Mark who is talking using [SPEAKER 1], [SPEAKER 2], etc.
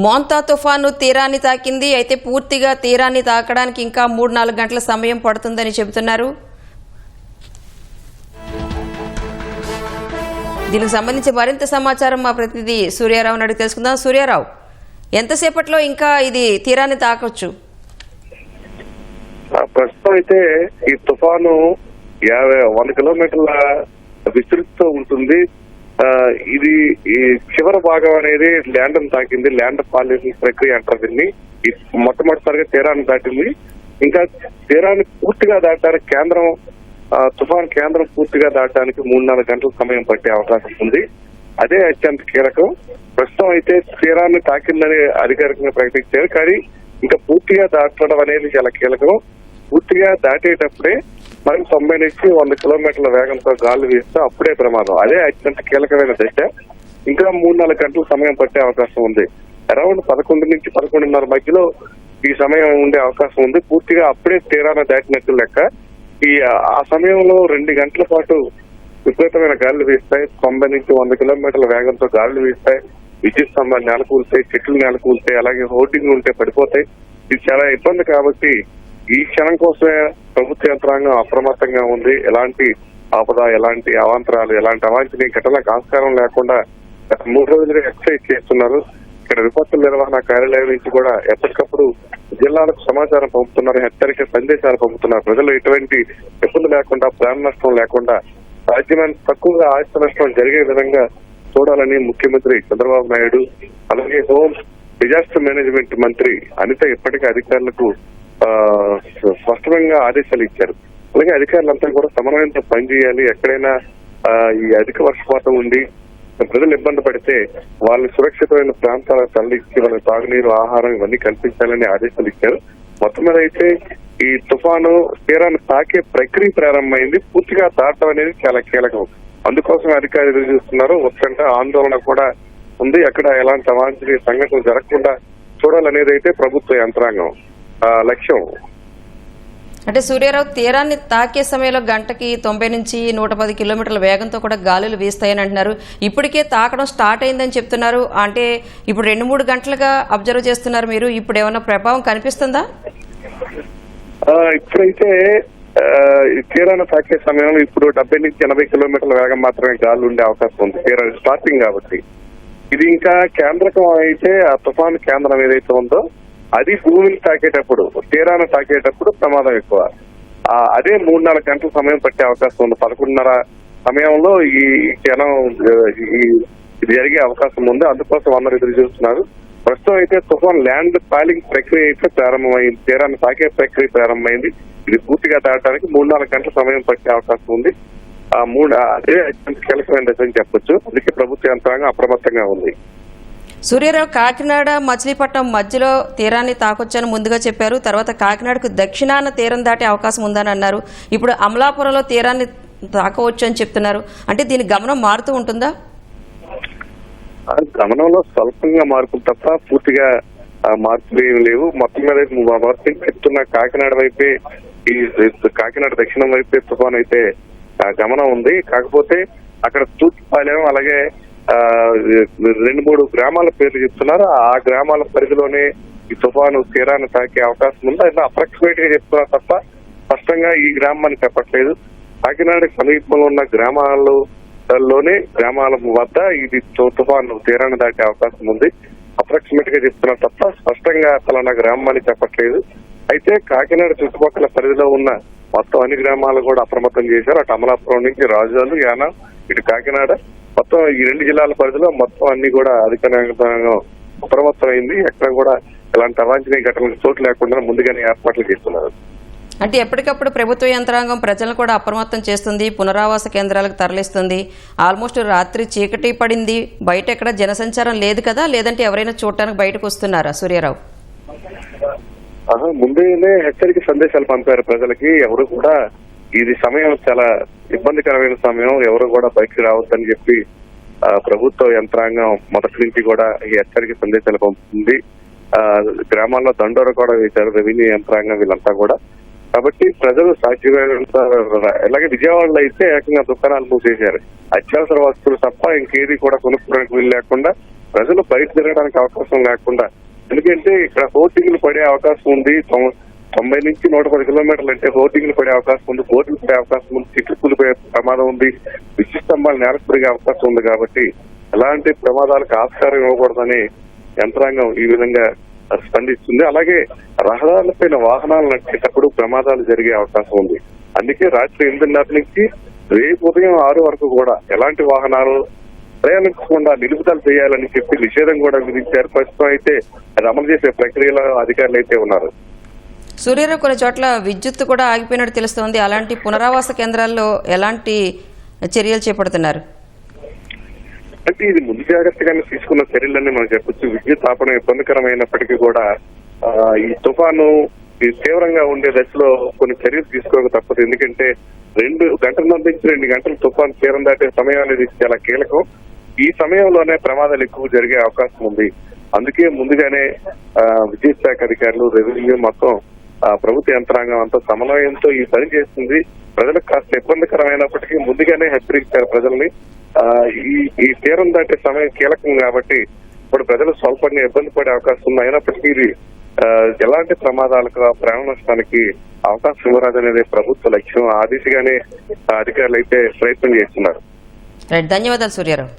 [SPEAKER 1] మోంతా తుఫాను తీరాన్ని తాకింది. అయితే పూర్తిగా తీరాన్ని తాకడానికి ఇంకా 3-4 గంటల సమయం పడుతుందని చెబుతున్నారు. దీనికి సంబంధించి మరింత సమాచారం మా ప్రతినిధి సూర్యారావు అడిగి తెలుసుకుందాం. సూర్యారావు, ఎంతసేపట్లో ఇంకా ఇది తీరాన్ని తాకొచ్చు?
[SPEAKER 2] ప్రస్తుతం అయితే ఈ తుఫాను 100 కిలోమీటర్ల విస్తృతితో ఉంటుంది. ఇది ఈ చివరి భాగం అనేది ల్యాండ్ తాకింది. ల్యాండ్ పాలినేషన్ ప్రక్రియ అంటారు దీన్ని. మొట్టమొదటిసారిగా తీరాన్ని దాటింది. ఇంకా తీరాన్ని పూర్తిగా దాటడానికి తుఫాన్ కేంద్రం పూర్తిగా దాటడానికి 3-4 గంటల సమయం పట్టే అవకాశం ఉంది. అదే అత్యంత కీలకం. ప్రస్తుతం అయితే తీరాన్ని తాకిందని అధికారికంగా ప్రకటించారు, కానీ ఇంకా పూర్తిగా దాటడం అనేది చాలా కీలకం. పూర్తిగా దాటేటప్పుడే మనం 90 నుంచి 100 కిలోమీటర్ల వేగంతో గాలి వీస్తే అప్పుడే ప్రమాదం. అదే అత్యంత కీలకమైన దశ. ఇంకా 3-4 గంటల సమయం పట్టే అవకాశం ఉంది. అరౌండ్ 11 నుంచి 11:30 మధ్యలో ఈ సమయం ఉండే అవకాశం ఉంది. పూర్తిగా అప్పుడే తీరాన దాటినట్టు లెక్క. ఆ సమయంలో 2 గంటల పాటు విపరీతమైన గాలులు వీస్తాయి. 90 నుంచి 100 కిలోమీటర్ల వేగంతో గాలులు వీస్తాయి. విద్యుత్ స్తంభాలు నేలకూలుతాయి, చెట్లు నేలకూలుతాయి, అలాగే హోర్డింగ్లు ఉంటే పడిపోతాయి. ఇది చాలా ఇబ్బంది. కాబట్టి ఈ క్షణం కోసమే ప్రభుత్వ యంత్రాంగం అప్రమత్తంగా ఉంది. ఎలాంటి ఆపద, ఎలాంటి అవాంతరాలు, ఎలాంటి అవాంఛనీయ ఘటనలకు ఆస్కారం లేకుండా 3 రోజులుగా ఎక్సైజ్ చేస్తున్నారు. ఇక్కడ విపత్తుల నిర్వహణ కార్యాలయం నుంచి కూడా ఎప్పటికప్పుడు జిల్లాలకు సమాచారం పంపుతున్నారు, హెచ్చరిక సందేశాలు పంపుతున్నారు. ప్రజలు ఎటువంటి ఇబ్బంది లేకుండా, ప్రాణ నష్టం లేకుండా, సాధ్యమైన తక్కువగా ఆస్తి నష్టం జరిగే విధంగా చూడాలని ముఖ్యమంత్రి చంద్రబాబు నాయుడు, అలాగే హోం డిజాస్టర్ మేనేజ్మెంట్ మంత్రి అనిత ఇప్పటికే అధికారులకు స్పష్టంగా ఆదేశాలు ఇచ్చారు. అలాగే అధికారులంతా కూడా సమన్వయంతో పనిచేయాలి. ఎక్కడైనా ఈ అధిక వర్షపాతం ఉండి ప్రజలు ఇబ్బంది పడితే వాళ్ళని సురక్షితమైన ప్రాంతాలకు తరలించి వాళ్ళకి తాగునీరు, ఆహారం ఇవన్నీ కల్పించాలని ఆదేశాలు ఇచ్చారు. మొత్తం మీద అయితే ఈ తుఫాను తీరాన్ని తాకే ప్రక్రియ ప్రారంభమైంది. పూర్తిగా దాటం అనేది చాలా కీలకం. అందుకోసం అధికారులు ఎదురు చూస్తున్నారు. ఉత్కంఠ, ఆందోళన కూడా ఉంది. అక్కడ ఎలాంటి అవాంఛనీయ సంఘటనలు జరగకుండా చూడాలనేది అయితే ప్రభుత్వ యంత్రాంగం లక్ష్యం.
[SPEAKER 1] అంటే సూర్యారావు, తీరాన్ని తాకే సమయంలో గంటకి 90 నుంచి 110 కిలోమీటర్ల వేగంతో కూడా గాలులు వీస్తాయని అంటున్నారు. ఇప్పటికే తాకడం స్టార్ట్ అయిందని చెప్తున్నారు. అంటే ఇప్పుడు 2-3 గంటలుగా అబ్జర్వ్ చేస్తున్నారు మీరు. ఇప్పుడు ఏమైనా ప్రభావం కనిపిస్తుందా?
[SPEAKER 2] ఇప్పుడైతే తీరాన్ని తాకే సమయంలో ఇప్పుడు 70 నుంచి 80 కిలోమీటర్ల వేగం మాత్రమే గాలి ఉండే అవకాశం ఉంది. తీరాన్ని స్టార్టింగ్ కాబట్టి ఇది ఇంకా కేంద్రకం అయితే ఆ తుఫాను కేంద్రం ఏదైతే ఉందో అది భూమిని తాకేటప్పుడు, తీరాన్ని తాకేటప్పుడు ప్రమాదం ఎక్కువ. అదే 3-4 గంటల సమయం పట్టే అవకాశం ఉంది. 11:30 సమయంలో ఈ క్షణం ఇది జరిగే అవకాశం ఉంది. అందుకోసం అందరూ ఎదురు చూస్తున్నారు. ప్రస్తుతం అయితే తుఫాన్ ల్యాండ్ పాలింగ్ ప్రక్రియ అయితే ప్రారంభమైంది. తీరాన్ని తాకే ప్రక్రియ ప్రారంభమైంది. ఇది పూర్తిగా దాటడానికి 3-4 గంటల సమయం పట్టే అవకాశం ఉంది. అదే అత్యంత కీలకమైన దశ అని చెప్పొచ్చు. అందుకే ప్రభుత్వ యంత్రాంగం అప్రమత్తంగా ఉంది.
[SPEAKER 1] సూర్యారావు, కాకినాడ మచిలీపట్నం మధ్యలో తీరాన్ని తాకొచ్చని ముందుగా చెప్పారు. తర్వాత కాకినాడకు దక్షిణాన తీరం దాటే అవకాశం ఉందని అన్నారు. ఇప్పుడు అమలాపురంలో తీరాన్ని తాకవచ్చు అని చెప్తున్నారు. అంటే దీని గమనం మారుతూ ఉంటుందా?
[SPEAKER 2] గమనంలో స్వల్పంగా మార్పులు తప్ప పూర్తిగా మార్పులు ఏమి లేవు. మొత్తం మీద చెప్తున్న కాకినాడ వైపే, ఈ కాకినాడ దక్షిణం వైపే తుఫాన్ అయితే గమనం ఉంది. కాకపోతే అక్కడ తూర్పుపాలెం, అలాగే 2-3 గ్రామాల పేర్లు చెప్తున్నారు. ఆ గ్రామాల పరిధిలోనే ఈ తుఫాను తీరాన్ని తాకే అవకాశం ఉంది. అయితే అప్రాక్సిమేట్ గా చెప్తున్నారు తప్ప స్పష్టంగా ఈ గ్రామాన్ని చెప్పట్లేదు. కాకినాడ సమీపంలో ఉన్న గ్రామాల వద్ద ఇది తుఫాను తీరాన్ని దాటే అవకాశం ఉంది. అప్రాక్సిమేట్ గా చెప్తున్నారు తప్ప స్పష్టంగా పలానా గ్రామాన్ని చెప్పట్లేదు. అయితే కాకినాడ చుట్టుపక్కల పరిధిలో ఉన్న మొత్తం అన్ని గ్రామాలు కూడా అప్రమత్తం చేశారు. అటు అమలాపురం నుంచి రాజాలు, యానం, ఇటు కాకినాడ, మొత్తం ఈ 2 జిల్లాల పరిధిలో మొత్తం అన్ని కూడా అధికారంగా అప్రమత్తమైంది. ఎక్కడ కూడా ఎలాంటి అవాంఛనీయ ఘటనలకు చోటు లేకుండా ముందుగానే ఏర్పాట్లు చేస్తున్నారు.
[SPEAKER 1] అంటే ఎప్పటికప్పుడు ప్రభుత్వ యంత్రాంగం ప్రజలను కూడా అప్రమత్తం చేస్తుంది, పునరావాస కేంద్రాలకు తరలిస్తుంది. ఆల్మోస్ట్ రాత్రి చీకటి పడింది, బయట ఎక్కడ జనసంచారం లేదు కదా? లేదంటే ఎవరైనా చూడటానికి బయటకు వస్తున్నారా సూర్యారావు?
[SPEAKER 2] ముందుగానే హెచ్చరిక సందేశాలు పంపారు ప్రజలకి. ఎవరు కూడా ఇది సమయం చాలా ఇబ్బందికరమైన సమయం, ఎవరు కూడా బయటకు రావద్దని చెప్పి ప్రభుత్వ యంత్రాంగం మొదటి నుంచి కూడా ఈ హెచ్చరిక సందేశాలు పంపుతుంది. గ్రామాల్లో దండోర కూడా వేశారు రెవెన్యూ యంత్రాంగం, వీళ్ళంతా కూడా. కాబట్టి ప్రజలు సాధ్యమైనంత, అలాగే విజయవాడలో అయితే ఏకంగా దుకాణాలు మూసేశారు. అత్యవసర వస్తువులు తప్ప ఇంకేది కూడా కొనుక్కోవడానికి వీలు లేకుండా ప్రజలు బయట తిరగడానికి అవకాశం లేకుండా, ఎందుకంటే ఇక్కడ హోర్డింగ్లు పడే అవకాశం ఉంది. 90 నుంచి 110 కిలోమీటర్లు అంటే హోర్డింగ్లు పడే అవకాశం ఉంది, బోర్డులు పడే అవకాశం ఉంది, చెట్లు కూలిపోయే ప్రమాదం ఉంది, విద్యుత్ స్తంభాలు నేలపడిగే అవకాశం ఉంది. కాబట్టి ఎలాంటి ప్రమాదాలకు ఆస్కారం ఇవ్వకూడదని యంత్రాంగం ఈ విధంగా స్పందిస్తుంది. అలాగే రహదారులపైన వాహనాలు నడిచేటప్పుడు ప్రమాదాలు జరిగే అవకాశం ఉంది. అందుకే రాత్రి 8:30 నుంచి రేపు ఉదయం 6 వరకు కూడా ఎలాంటి వాహనాలు ప్రయాణించకుండా నిలుపుదల చేయాలని చెప్పి నిషేధం కూడా విధించారు. ప్రస్తుతం అయితే అది అమలు చేసే ప్రక్రియలో అధికారులు అయితే ఉన్నారు.
[SPEAKER 1] సూర్యారావు, కొన్ని చోట్ల విద్యుత్ కూడా ఆగిపోయినట్టు తెలుస్తోంది. అలాంటి పునరావాస కేంద్రాల్లో ఎలాంటి చర్యలు చేపడుతున్నారు?
[SPEAKER 2] అంటే ఇది ముందు జాగ్రత్తగానే తీసుకున్న చర్యలని మనం చెప్పొచ్చు. విద్యుత్ ఆపడం ఇబ్బందికరమైనప్పటికీ కూడా ఈ తుఫాను ఈ తీవ్రంగా ఉండే దశలో కొన్ని చర్యలు తీసుకోక తప్పదు. ఎందుకంటే 2 గంటల నుంచి 2 గంటలు తుఫాను తీరం దాటే సమయం అనేది చాలా కీలకం. ఈ సమయంలోనే ప్రమాదాలు ఎక్కువ జరిగే అవకాశం ఉంది. అందుకే ముందుగానే విద్యుత్ శాఖ అధికారులు, రెవెన్యూ మొత్తం ప్రభుత్వ యంత్రాంగం అంతా సమన్వయంతో ఈ పని చేస్తుంది. ప్రజలకు కాస్త ఇబ్బందికరమైనప్పటికీ ముందుగానే హెచ్చరించారు ప్రజల్ని. ఈ తీరం దాటే సమయం కీలకం కాబట్టి ఇప్పుడు ప్రజలు స్వల్పంగా ఇబ్బంది పడే అవకాశం ఉంది. అయినప్పటికీ ఇది ఎలాంటి ప్రమాదాలకు, ప్రాణ నష్టానికి అవకాశం ఇవ్వరాదనేది ప్రభుత్వ లక్ష్యం. ఆ దిశగానే అధికారులు అయితే ప్రయత్నం చేస్తున్నారు.
[SPEAKER 1] ధన్యవాదాలు సూర్యారావు.